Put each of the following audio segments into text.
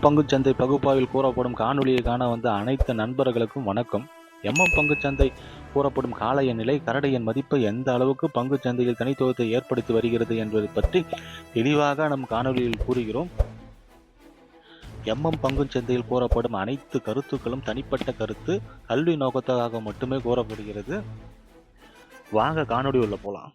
பங்குச்சந்தை பகுப்பாய்வில் கூறப்படும் காணொளியை காண வந்த அனைத்து நண்பர்களுக்கும் வணக்கம். பங்குச்சந்தை கூறப்படும் காளைய நிலை கரடியின் மதிப்பு எந்த அளவுக்கு பங்குச்சந்தையில் தனித்துவத்தை ஏற்படுத்தி வருகிறது என்பதை பற்றி தெளிவாக நம் காணொலியில் கூறுகிறோம். பங்குச்சந்தையில் கூறப்படும் அனைத்து கருத்துக்களும் தனிப்பட்ட கருத்து, கல்வி நோக்கத்துக்காக மட்டுமே கூறப்படுகிறது. வாங்க காணொலி உள்ள போலாம்.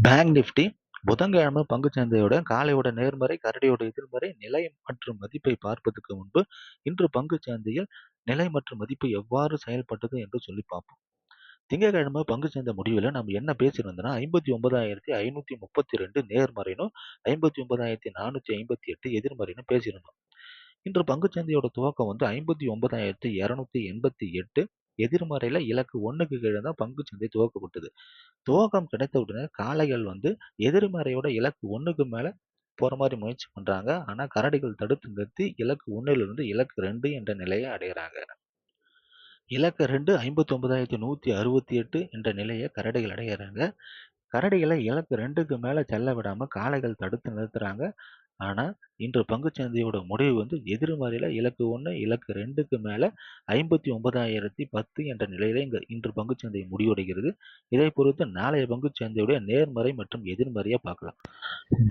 பேங்க் நிஃப்டி புதன்கிழமை பங்குச்சந்தையோட காலையோட நேர்மறை, கரடியோட எதிர்மறை, நிலை மற்றும் மதிப்பை பார்ப்பதற்கு முன்பு இன்று பங்குச்சந்தையில் நிலை மற்றும் மதிப்பு எவ்வாறு செயல்பட்டது என்று சொல்லி பார்ப்போம். திங்கட்கிழமை பங்குச்சந்தை முடிவில் நம்ம என்ன பேசியிருந்தோம்னா 59,532 நேர்மறைனும் 59,458 எதிர்மறைனும் பேசியிருந்தோம். இன்று பங்குச்சந்தையோட துவக்கம் 59,288 எதிர்மறையில இலக்கு 1க்கு கீழே தான் பங்குச்சந்தை துவக்கப்பட்டது. துவக்கம் கிடைத்த உடனே காளைகள் எதிர்மறையோட இலக்கு 1க்கு மேல போற மாதிரி முயற்சி பண்றாங்க. ஆனா கரடிகள் தடுத்து நிறுத்தி இலக்கு 1லிருந்து இலக்கு 2 என்ற நிலையை அடைகிறாங்க. இலக்கு 2 59,168 என்ற நிலையை கரடிகள் அடைகிறாங்க. கரடிகளை இலக்கு 2க்கு மேல செல்ல விடாம காளைகள் தடுத்து நிறுத்துறாங்க. ஆனா இன்று பங்குச்சந்தையோட முடிவு எதிர்மறையில இலக்கு 1 இலக்கு 2க்கு மேல 59,010 என்ற நிலையில இன்று பங்குச்சந்தை முடிவடைகிறது. இதை பொறுத்து நாளைய பங்குச்சந்தையுடைய நேர்மறை மற்றும் எதிர்மறையை பார்க்கலாம்.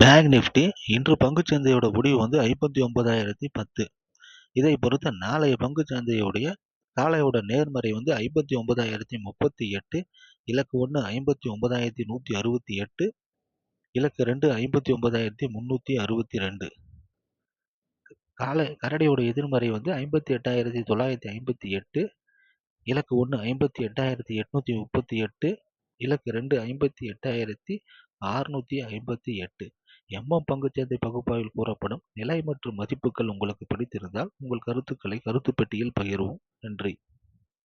பேங்க் நிஃப்டி இன்று பங்குச்சந்தையோட முடிவு 59,010. இதை பொறுத்து நாளைய பங்குச்சந்தையுடைய காலையோட நேர்மறை 59,038, இலக்கு 1 59,168, இலக்கு 2 59,362. கரடியோட எதிர்மறை 58,958, இலக்கு 1 58,838, இலக்கு 2 58,658. பங்குச்சந்தை பகுப்பாய்வில் கூறப்படும் நிலை மற்றும் மதிப்புகள் உங்களுக்கு பிடித்திருந்தால் உங்கள் கருத்துக்களை கருத்து பெட்டியில் பகிரவும். நன்றி.